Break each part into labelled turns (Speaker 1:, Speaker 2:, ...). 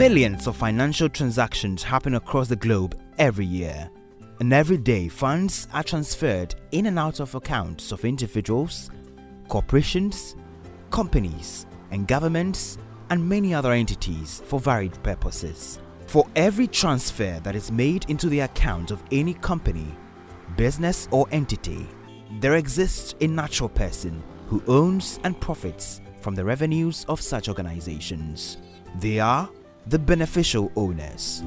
Speaker 1: Millions of financial transactions happen across the globe every year, and every day funds are transferred in and out of accounts of individuals, corporations, companies, and governments, and many other entities for varied purposes. For every transfer that is made into the account of any company, business, or entity, there exists a natural person who owns and profits from the revenues of such organizations. They are the beneficial owners.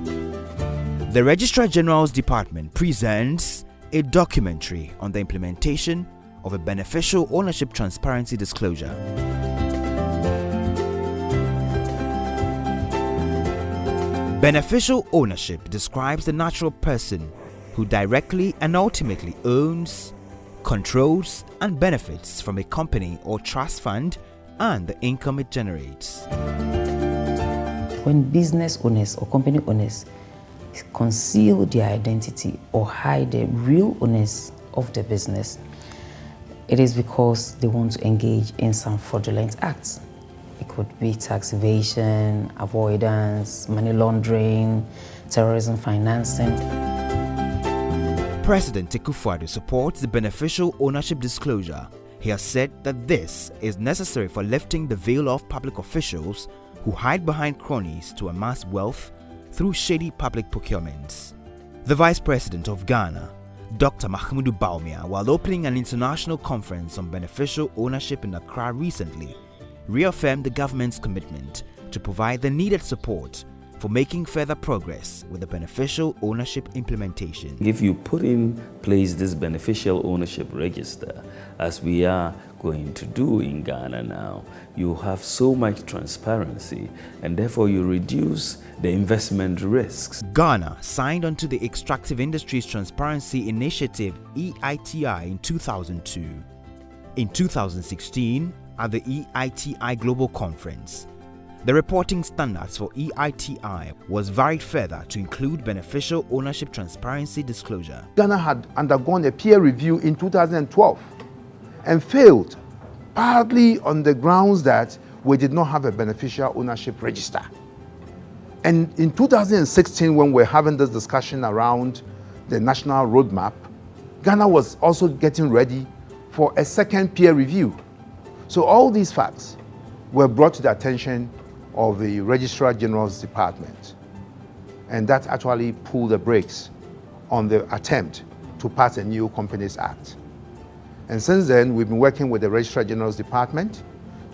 Speaker 1: The Registrar General's Department presents a documentary on the implementation of a beneficial ownership transparency disclosure. Beneficial ownership describes the natural person who directly and ultimately owns, controls, and benefits from a company or trust fund and the income it generates.
Speaker 2: When business owners or company owners conceal their identity or hide the real owners of the business, it is because they want to engage in some fraudulent acts. It could be tax evasion, avoidance, money laundering, terrorism financing.
Speaker 1: President Akufo-Addo supports the beneficial ownership disclosure. He has said that this is necessary for lifting the veil of public officials who hide behind cronies to amass wealth through shady public procurements. The Vice President of Ghana, Dr. Mahmoud Bawumia, while opening an international conference on beneficial ownership in Accra recently, reaffirmed the government's commitment to provide the needed support for making further progress with the beneficial ownership implementation.
Speaker 3: If you put in place this beneficial ownership register, as we are going to do in Ghana now, you have so much transparency and therefore you reduce the investment risks.
Speaker 1: Ghana signed onto the Extractive Industries Transparency Initiative EITI in 2002. In 2016, at the EITI Global Conference, the reporting standards for EITI was varied further to include beneficial ownership transparency disclosure.
Speaker 4: Ghana had undergone a peer review in 2012 and failed, partly on the grounds that we did not have a beneficial ownership register. And in 2016, when we're having this discussion around the national roadmap, Ghana was also getting ready for a second peer review. So all these facts were brought to the attention of the Registrar General's Department, and that actually pulled the brakes on the attempt to pass a new Companies Act. And since then, we've been working with the Registrar General's Department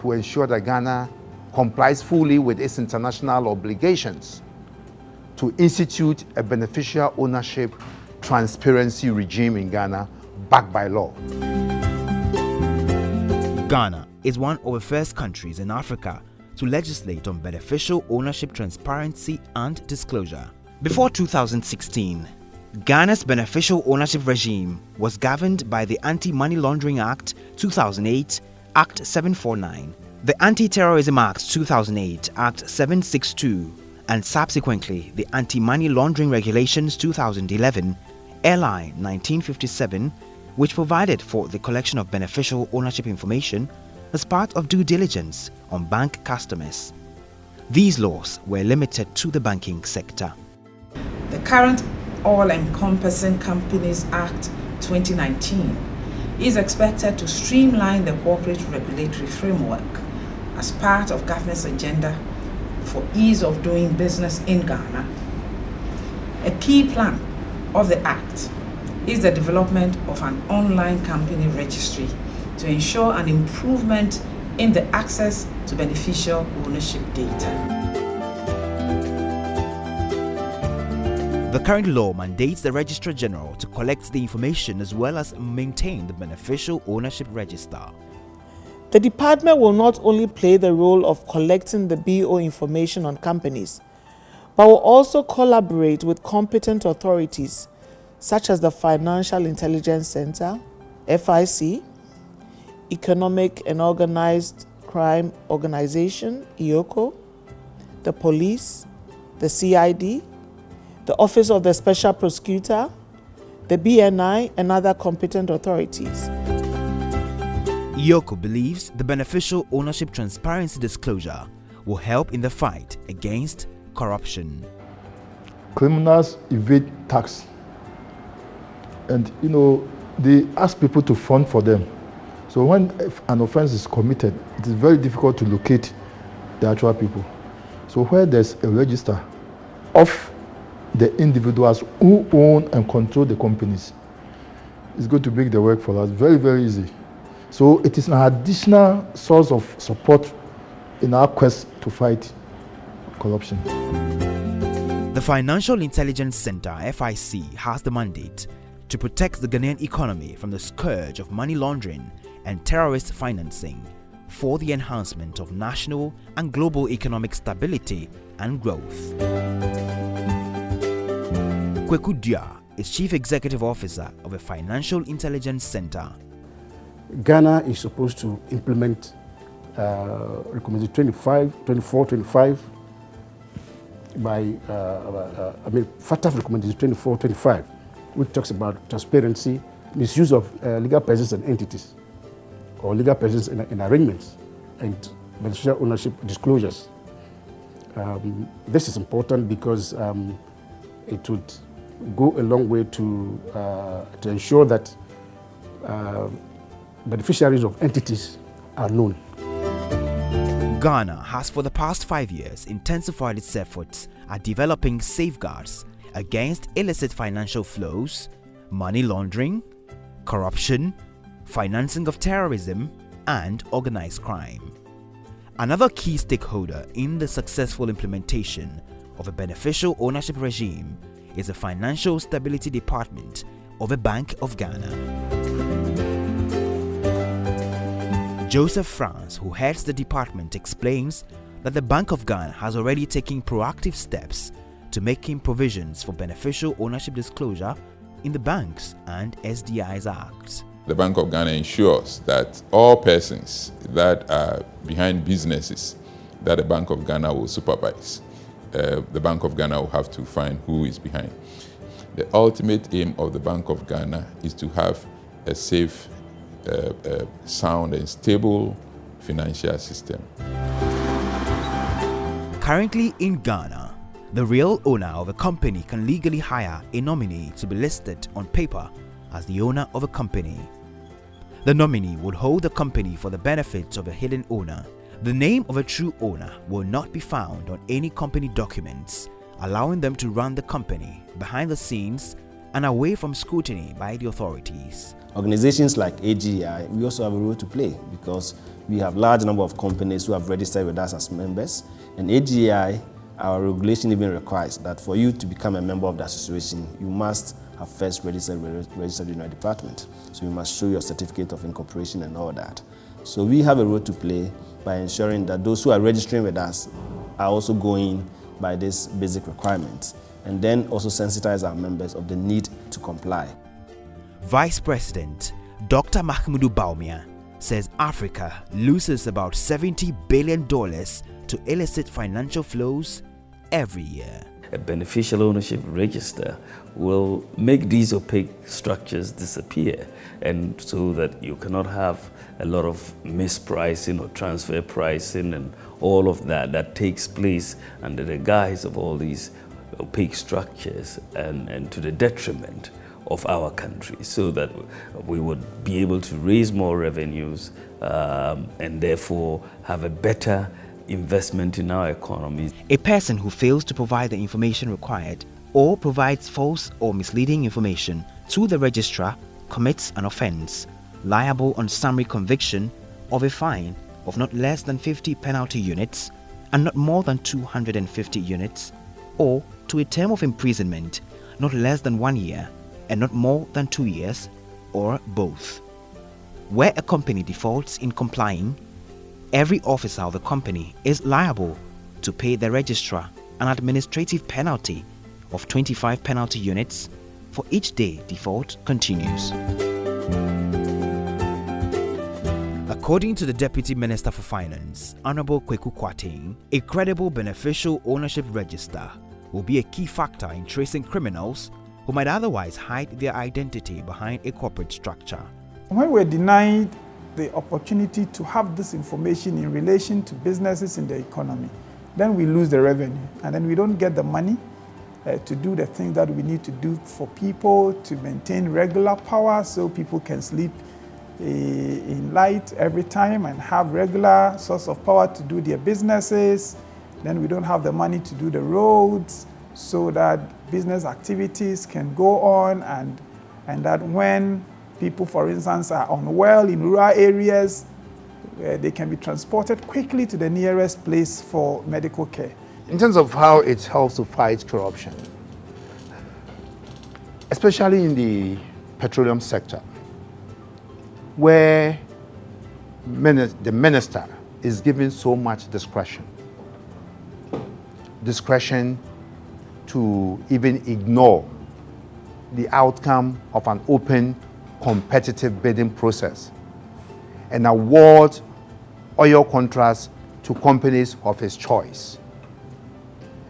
Speaker 4: to ensure that Ghana complies fully with its international obligations to institute a beneficial ownership transparency regime in Ghana backed by law.
Speaker 1: Ghana is one of the first countries in Africa to legislate on beneficial ownership transparency and disclosure. Before 2016, Ghana's beneficial ownership regime was governed by the Anti-Money Laundering Act 2008, Act 749, the Anti-Terrorism Act 2008, Act 762, and subsequently the Anti-Money Laundering Regulations 2011, LI 1957, which provided for the collection of beneficial ownership information as part of due diligence on bank customers. These laws were limited to the banking sector.
Speaker 5: The current All-Encompassing Companies Act 2019 is expected to streamline the corporate regulatory framework as part of government's agenda for ease of doing business in Ghana. A key plan of the Act is the development of an online company registry to ensure an improvement in the access to beneficial ownership data.
Speaker 1: The current law mandates the Registrar General to collect the information as well as maintain the beneficial ownership register.
Speaker 6: The department will not only play the role of collecting the BO information on companies, but will also collaborate with competent authorities such as the Financial Intelligence Center, FIC, Economic and Organized Crime Organization, EOCO, the police, the CID, the Office of the Special Prosecutor, the BNI, and other competent authorities.
Speaker 1: EOCO believes the beneficial ownership transparency disclosure will help in the fight against corruption.
Speaker 7: Criminals evade tax, and they ask people to fund for them. So when an offense is committed, it is very difficult to locate the actual people. So where there's a register of the individuals who own and control the companies, it's going to make the work for us very, very easy. So it is an additional source of support in our quest to fight corruption.
Speaker 1: The Financial Intelligence Center, FIC, has the mandate to protect the Ghanaian economy from the scourge of money laundering and terrorist financing for the enhancement of national and global economic stability and growth. Kweku Dia is Chief Executive Officer of the Financial Intelligence Center.
Speaker 8: Ghana is supposed to implement Recommendation 24, 25 by, FATF Recommendation 24, 25, which talks about transparency, misuse of legal persons and entities, or legal persons in arrangements, and beneficial ownership disclosures. This is important because it would go a long way to ensure that beneficiaries of entities are known.
Speaker 1: Ghana has for the past 5 years intensified its efforts at developing safeguards against illicit financial flows, money laundering, corruption, financing of terrorism, and organized crime. Another key stakeholder in the successful implementation of a beneficial ownership regime is the Financial Stability Department of the Bank of Ghana. Joseph France, who heads the department, explains that the Bank of Ghana has already taken proactive steps to making provisions for beneficial ownership disclosure in the Banks and SDIs Act.
Speaker 9: The Bank of Ghana ensures that all persons that are behind businesses that the Bank of Ghana will supervise, the Bank of Ghana will have to find who is behind. The ultimate aim of the Bank of Ghana is to have a safe, sound and stable financial system.
Speaker 1: Currently in Ghana, the real owner of a company can legally hire a nominee to be listed on paper as the owner of a company. The nominee would hold the company for the benefit of a hidden owner. The name of a true owner will not be found on any company documents, allowing them to run the company behind the scenes and away from scrutiny by the authorities.
Speaker 10: Organizations like AGI, we also have a role to play because we have a large number of companies who have registered with us as members. And AGI, our regulation even requires that for you to become a member of the association, you must have first registered in our department. So you must show your certificate of incorporation and all that. So we have a role to play by ensuring that those who are registering with us are also going by this basic requirements, and then also sensitize our members of the need to comply.
Speaker 1: Vice President Dr. Mahmoudou Baumia says Africa loses about $70 billion to illicit financial flows every year.
Speaker 3: A beneficial ownership register will make these opaque structures disappear, and so that you cannot have a lot of mispricing or transfer pricing and all of that takes place under the guise of all these opaque structures and to the detriment of our country, so that we would be able to raise more revenues and therefore have a better investment in our economy.
Speaker 1: A person who fails to provide the information required or provides false or misleading information to the registrar commits an offense, liable on summary conviction of a fine of not less than 50 penalty units and not more than 250 units, or to a term of imprisonment not less than 1 year and not more than 2 years, or both. Where a company defaults in complying, every officer of the company is liable to pay the registrar an administrative penalty of 25 penalty units for each day default continues. According to the Deputy Minister for Finance, Honorable Kweku Kwating, a credible beneficial ownership register will be a key factor in tracing criminals who might otherwise hide their identity behind a corporate structure.
Speaker 11: When we're denied the opportunity to have this information in relation to businesses in the economy, then we lose the revenue. And then we don't get the money to do the things that we need to do for people, to maintain regular power so people can sleep in light every time and have regular source of power to do their businesses. Then we don't have the money to do the roads so that business activities can go on, and that when people, for instance, are unwell in rural areas, they can be transported quickly to the nearest place for medical care.
Speaker 4: In terms of how it helps to fight corruption, especially in the petroleum sector, where the minister is given so much discretion to even ignore the outcome of an open, competitive bidding process and award oil contracts to companies of his choice.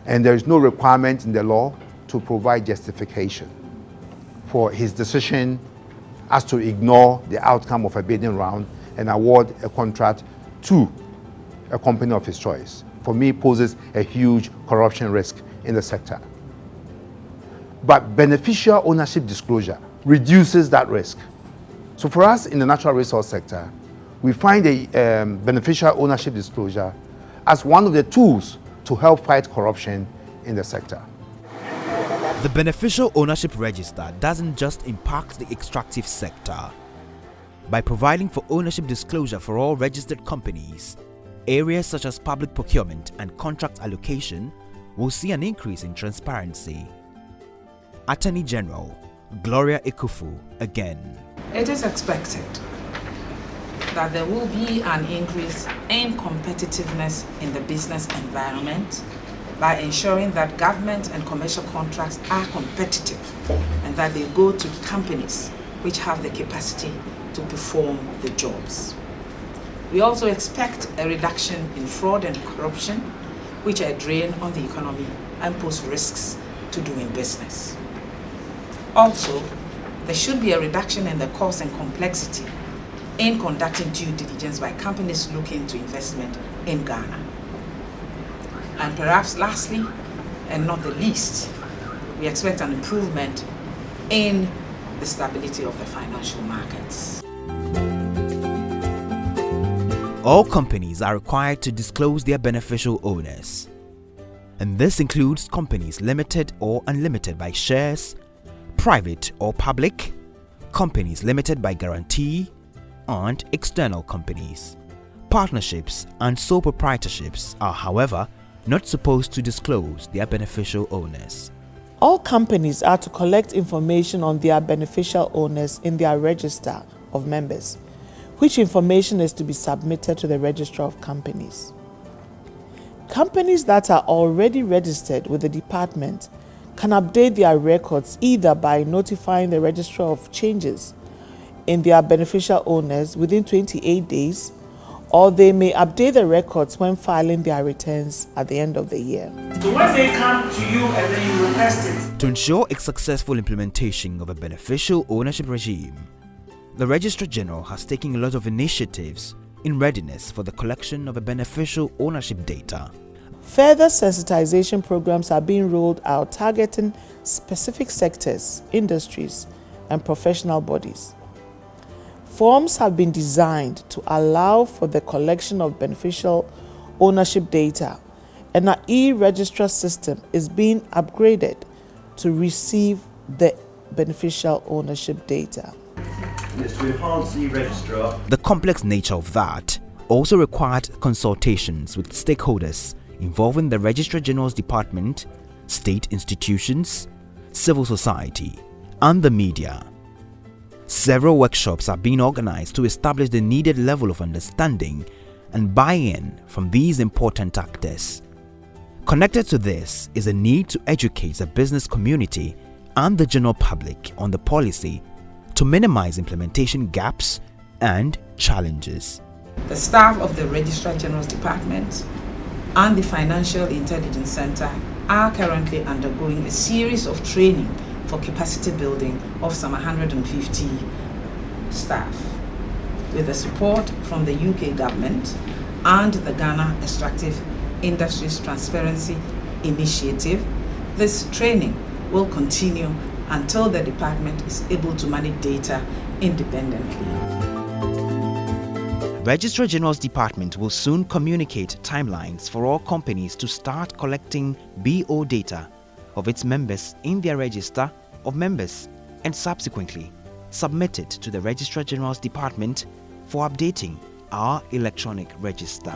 Speaker 4: And there is no requirement in the law to provide justification for his decision as to ignore the outcome of a bidding round and award a contract to a company of his choice. For me, poses a huge corruption risk in the sector. But beneficial ownership disclosure reduces that risk. So for us in the natural resource sector, we find a beneficial ownership disclosure as one of the tools to help fight corruption in the sector.
Speaker 1: The Beneficial Ownership Register doesn't just impact the extractive sector. By providing for ownership disclosure for all registered companies, areas such as public procurement and contract allocation will see an increase in transparency. Attorney General Gloria Ekufu again.
Speaker 5: It is expected that there will be an increase in competitiveness in the business environment by ensuring that government and commercial contracts are competitive and that they go to companies which have the capacity to perform the jobs. We also expect a reduction in fraud and corruption, which are a drain on the economy and pose risks to doing business. Also, there should be a reduction in the cost and complexity in conducting due diligence by companies looking to investment in Ghana. And perhaps lastly, and not the least, we expect an improvement in the stability of the financial markets.
Speaker 1: All companies are required to disclose their beneficial owners. And this includes companies limited or unlimited by shares, private or public, companies limited by guarantee, and external companies. Partnerships and sole proprietorships are, however, not supposed to disclose their beneficial owners.
Speaker 6: All companies are to collect information on their beneficial owners in their register of members, which information is to be submitted to the Registrar of Companies. Companies that are already registered with the department can update their records either by notifying the Registrar of changes in their beneficial owners within 28 days, or they may update the records when filing their returns at the end of the year.
Speaker 12: So once they come to you and then you request it.
Speaker 1: To ensure a successful implementation of a beneficial ownership regime, the Registrar General has taken a lot of initiatives in readiness for the collection of a beneficial ownership data.
Speaker 6: Further sensitization programs are being rolled out targeting specific sectors, industries, and professional bodies. Forms have been designed to allow for the collection of beneficial ownership data, and our e-registrar system is being upgraded to receive the beneficial ownership data.
Speaker 13: To enhance e-registrar.
Speaker 1: The complex nature of that also required consultations with stakeholders involving the Registrar General's Department, state institutions, civil society, and the media. Several workshops are being organized to establish the needed level of understanding and buy-in from these important actors. Connected to this is a need to educate the business community and the general public on the policy to minimize implementation gaps and challenges.
Speaker 5: The staff of the Registrar General's Department and the Financial Intelligence Center are currently undergoing a series of training for capacity building of some 150 staff, with the support from the UK government and the Ghana Extractive industry's transparency initiative, this training will continue until the department is able to manage data independently.
Speaker 1: Registrar General's Department will soon communicate timelines for all companies to start collecting BO data of its members in their register of members and subsequently submitted to the Registrar General's Department for updating our electronic register.